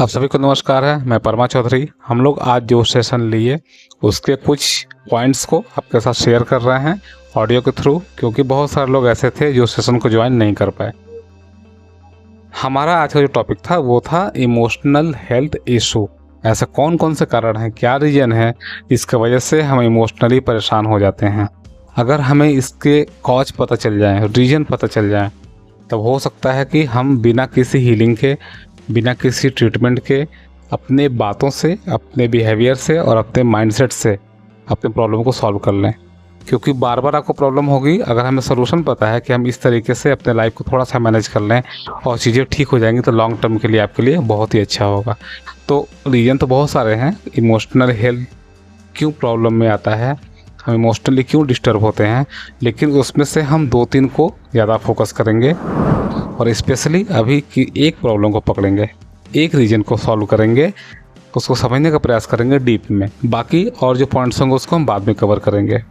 आप सभी को नमस्कार है। मैं परमा चौधरी। हम लोग आज जो सेशन लिए उसके कुछ पॉइंट्स को आपके साथ शेयर कर रहे हैं ऑडियो के थ्रू, क्योंकि बहुत सारे लोग ऐसे थे जो सेशन को ज्वाइन नहीं कर पाए। हमारा आज का जो टॉपिक था वो था इमोशनल हेल्थ इशू। ऐसे कौन कौन से कारण हैं, क्या रीजन है इसके वजह से हम इमोशनली परेशान हो जाते हैं। अगर हमें इसके कॉज पता चल जाए, रीजन पता चल जाए, तब हो सकता है कि हम बिना किसी हीलिंग के, बिना किसी ट्रीटमेंट के, अपने बातों से, अपने बिहेवियर से और अपने माइंडसेट से अपने प्रॉब्लम को सॉल्व कर लें। क्योंकि बार बार आपको प्रॉब्लम होगी। अगर हमें सोल्यूशन पता है कि हम इस तरीके से अपने लाइफ को थोड़ा सा मैनेज कर लें और चीज़ें ठीक हो जाएंगी, तो लॉन्ग टर्म के लिए आपके लिए बहुत ही अच्छा होगा। तो रीज़न तो बहुत सारे हैं। इमोशनल हेल्थ क्यों प्रॉब्लम में आता है, हम इमोशनली क्यों डिस्टर्ब होते हैं, लेकिन उसमें से हम 2-3 को ज़्यादा फोकस करेंगे और स्पेशली अभी की एक प्रॉब्लम को पकड़ेंगे, एक रीजन को सॉल्व करेंगे, उसको समझने का प्रयास करेंगे डीप में। बाकी और जो पॉइंट्स होंगे उसको हम बाद में कवर करेंगे।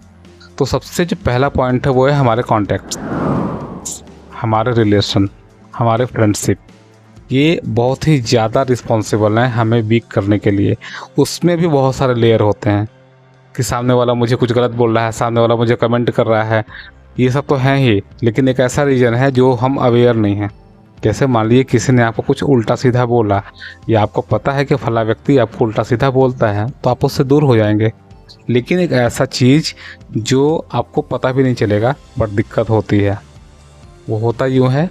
तो सबसे जो पहला पॉइंट है वो है हमारे कॉन्टैक्ट्स, हमारे रिलेशन, हमारे फ्रेंडशिप। ये बहुत ही ज़्यादा रिस्पॉन्सिबल हैं हमें वीक करने के लिए। उसमें भी बहुत सारे लेयर होते हैं कि सामने वाला मुझे कुछ गलत बोल रहा है, सामने वाला मुझे कमेंट कर रहा है, ये सब तो हैं ही, लेकिन एक ऐसा रीज़न है जो हम अवेयर नहीं हैं। जैसे मान लीजिए किसी ने आपको कुछ उल्टा सीधा बोला, या आपको पता है कि फला व्यक्ति आपको उल्टा सीधा बोलता है, तो आप उससे दूर हो जाएंगे। लेकिन एक ऐसा चीज़ जो आपको पता भी नहीं चलेगा बट दिक्कत होती है, वो होता यूँ है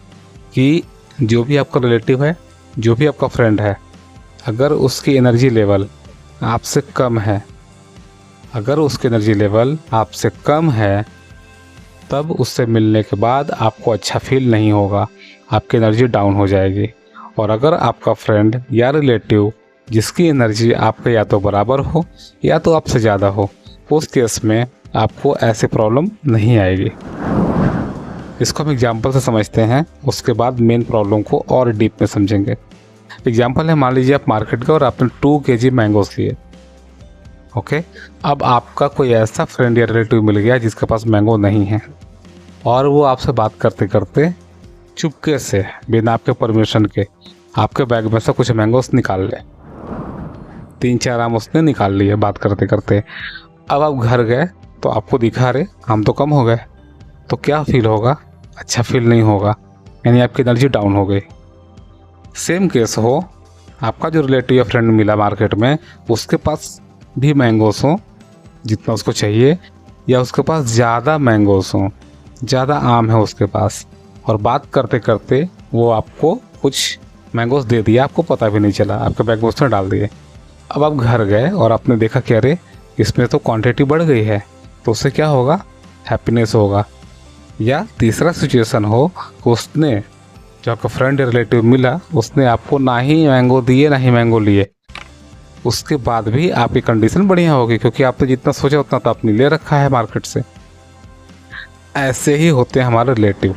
कि जो भी आपका रिलेटिव है, जो भी आपका फ्रेंड है, अगर उसकी एनर्जी लेवल आपसे कम है, अगर उसकी एनर्जी लेवल आपसे कम है, तब उससे मिलने के बाद आपको अच्छा फील नहीं होगा, आपकी एनर्जी डाउन हो जाएगी। और अगर आपका फ्रेंड या रिलेटिव जिसकी एनर्जी आपके या तो बराबर हो या तो आपसे ज़्यादा हो, उस केस में आपको ऐसे प्रॉब्लम नहीं आएगी। इसको हम एग्जांपल से समझते हैं, उसके बाद मेन प्रॉब्लम को और डीप में समझेंगे। एग्जांपल है, मान लीजिए आप मार्केट गए और आपने 2 kg मैंगोस लिए। ओके, अब आपका कोई ऐसा फ्रेंड या रिलेटिव मिल गया जिसके पास मैंगो नहीं है, और वो आपसे बात करते करते चुपके से, बिना आपके परमिशन के, आपके बैग में से कुछ मैंगोस निकाल ले। 3-4 आम उसने निकाल लिए बात करते करते। अब आप घर गए तो आपको दिखा रहे आम तो कम हो गए, तो क्या फील होगा? अच्छा फील नहीं होगा, यानी आपकी एनर्जी डाउन हो गई। सेम केस हो, आपका जो रिलेटिव या फ्रेंड मिला मार्केट में, उसके पास भी मैंगोस हो जितना उसको चाहिए, या उसके पास ज़्यादा मैंगोस हो, ज़्यादा आम है उसके पास, और बात करते करते वो आपको कुछ मैंगोस दे दिया, आपको पता भी नहीं चला, आपके बैग में उसने डाल दिए। अब आप घर गए और आपने देखा कि अरे इसमें तो क्वांटिटी बढ़ गई है, तो उससे क्या होगा? हैप्पीनेस होगा। या तीसरा सिचुएशन हो, उसने, जो आपका फ्रेंड या रिलेटिव मिला, उसने आपको ना ही मैंगो दिए ना ही मैंगो लिए, उसके बाद भी आपकी कंडीशन बढ़िया होगी, क्योंकि आपने जितना सोचा उतना तो आपने ले रखा है मार्केट से। ऐसे ही होते हैं हमारे रिलेटिव।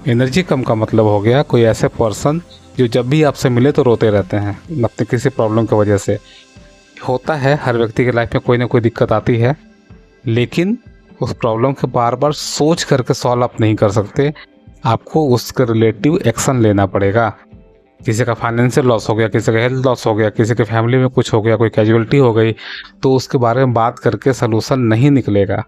एनर्जी कम का मतलब हो गया कोई ऐसे पर्सन जो जब भी आपसे मिले तो रोते रहते हैं अपने किसी प्रॉब्लम की वजह से। होता है, हर व्यक्ति की लाइफ में कोई ना कोई दिक्कत आती है, लेकिन उस प्रॉब्लम के बार बार सोच करके सॉल्व आप नहीं कर सकते। आपको उसके रिलेटिव एक्शन लेना पड़ेगा। किसी का फाइनेंशियल लॉस हो गया, किसी का हेल्थ लॉस हो गया, किसी के फैमिली में कुछ हो गया, कोई कैजुअलिटी हो गई, तो उसके बारे में बात करके सलूशन नहीं निकलेगा।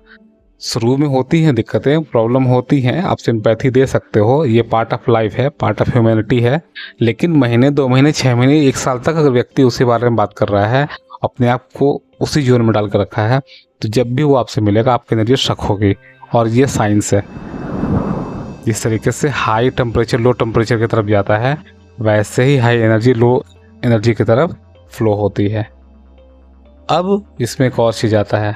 शुरू में होती हैं दिक्कतें, प्रॉब्लम होती हैं, आप सिंपैथी दे सकते हो, ये पार्ट ऑफ लाइफ है, पार्ट ऑफ ह्यूमैनिटी है। लेकिन महीने, 2 महीने, 6 महीने, 1 साल तक अगर व्यक्ति उसी बारे में बात कर रहा है, अपने आप को उसी जोन में डाल कर रखा है, तो जब भी वो आपसे मिलेगा आपकी एनर्जी शक होगी। और ये साइंस है। जिस तरीके से हाई टेम्परेचर लो टेम्परेचर की तरफ जाता है, वैसे ही हाई एनर्जी लो एनर्जी की तरफ फ्लो होती है। अब इसमें एक और चीज़ आता है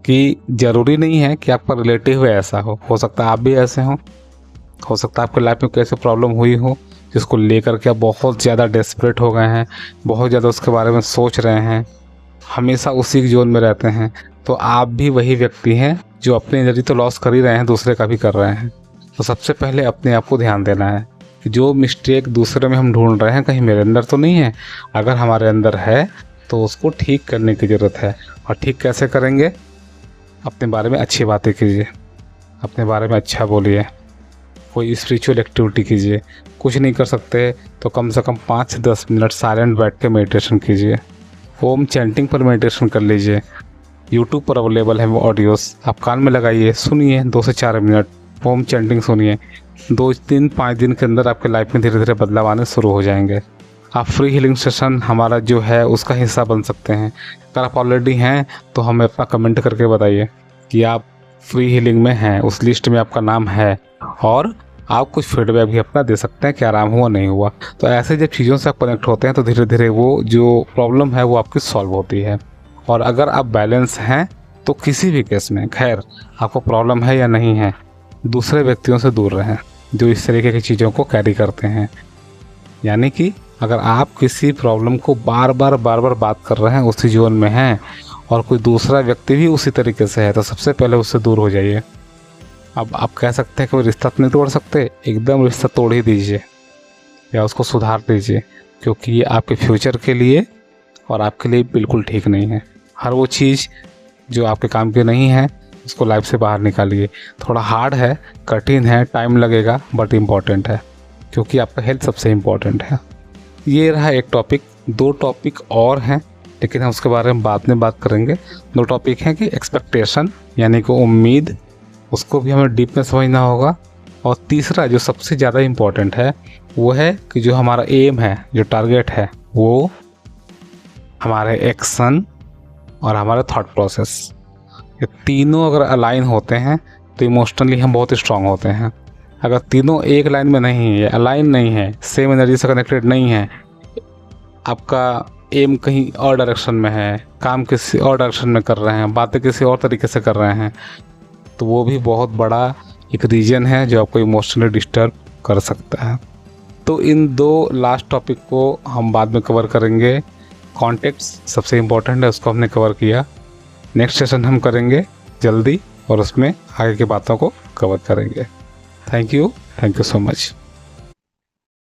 कि ज़रूरी नहीं है कि आपका रिलेटिव ऐसा हो सकता है आप भी ऐसे हो सकता है आपके लाइफ में कैसे प्रॉब्लम हुई हो जिसको लेकर के आप बहुत ज़्यादा डेस्परेट हो गए हैं, बहुत ज़्यादा उसके बारे में सोच रहे हैं, हमेशा उसी जोन में रहते हैं। तो आप भी वही व्यक्ति हैं जो अपनी एनर्जी तो लॉस कर ही रहे हैं, दूसरे का भी कर रहे हैं। तो सबसे पहले अपने आप को ध्यान देना है कि जो मिस्टेक दूसरे में हम ढूंढ रहे हैं कहीं मेरे अंदर तो नहीं है। अगर हमारे अंदर है तो उसको ठीक करने की ज़रूरत है। और ठीक कैसे करेंगे? अपने बारे में अच्छी बातें कीजिए, अपने बारे में अच्छा बोलिए, कोई स्पिरिचुअल एक्टिविटी कीजिए। कुछ नहीं कर सकते तो कम से कम 5 से 10 मिनट साइलेंट बैठ के मेडिटेशन कीजिए। ओम चैंटिंग पर मेडिटेशन कर लीजिए। यूट्यूब पर अवेलेबल है वो ऑडियोस, आप कान में लगाइए, सुनिए 2 से 4 मिनट ओम चैंटिंग सुनिए। 2 दिन 5 दिन के अंदर आपके लाइफ में धीरे धीरे बदलाव आने शुरू हो जाएंगे। आप फ्री हीलिंग सेशन हमारा जो है उसका हिस्सा बन सकते हैं। अगर आप ऑलरेडी हैं तो हमें अपना कमेंट करके बताइए कि आप फ्री हीलिंग में हैं, उस लिस्ट में आपका नाम है, और आप कुछ फीडबैक भी अपना दे सकते हैं कि आराम हुआ नहीं हुआ। तो ऐसे जब चीज़ों से आप कनेक्ट होते हैं तो धीरे धीरे वो जो प्रॉब्लम है वो आपकी सॉल्व होती है। और अगर आप बैलेंस हैं तो किसी भी केस में, खैर आपको प्रॉब्लम है या नहीं है, दूसरे व्यक्तियों से दूर रहें जो इस तरीके की चीज़ों को कैरी करते हैं। यानी कि अगर आप किसी प्रॉब्लम को बार बार बात कर रहे हैं, उसी जोन में हैं, और कोई दूसरा व्यक्ति भी उसी तरीके से है, तो सबसे पहले उससे दूर हो जाइए। अब आप कह सकते हैं कि वो रिश्ता तो नहीं तोड़ सकते, एकदम रिश्ता तोड़ ही दीजिए या उसको सुधार दीजिए, क्योंकि ये आपके फ्यूचर के लिए और आपके लिए बिल्कुल ठीक नहीं है। हर वो चीज़ जो आपके काम की नहीं है उसको लाइफ से बाहर निकालिए। थोड़ा हार्ड है, कठिन है, टाइम लगेगा, बट इम्पॉर्टेंट है, क्योंकि आपका हेल्थ सबसे इम्पॉर्टेंट है। ये रहा एक टॉपिक। 2 टॉपिक और हैं लेकिन हम उसके बारे में बाद में बात करेंगे। 2 टॉपिक हैं कि एक्सपेक्टेशन यानी कि उम्मीद, उसको भी हमें डीप में समझना होगा। और तीसरा जो सबसे ज़्यादा इम्पॉर्टेंट है वो है कि जो हमारा एम है, जो टारगेट है, वो हमारे एक्शन और हमारा थॉट प्रोसेस, ये तीनों अगर अलाइन होते हैं तो इमोशनली हम बहुत स्ट्रांग होते हैं। अगर तीनों एक लाइन में नहीं है, अलाइन नहीं है, सेम एनर्जी से कनेक्टेड नहीं है, आपका एम कहीं और डायरेक्शन में है, काम किसी और डायरेक्शन में कर रहे हैं, बातें किसी और तरीके से कर रहे हैं, तो वो भी बहुत बड़ा एक रीजन है जो आपको इमोशनली डिस्टर्ब कर सकता है। तो इन 2 लास्ट टॉपिक को हम बाद में कवर करेंगे। कॉन्टेक्स्ट सबसे इम्पोर्टेंट है, उसको हमने कवर किया। नेक्स्ट सेशन हम करेंगे जल्दी और उसमें आगे की बातों को कवर करेंगे। Thank you so much.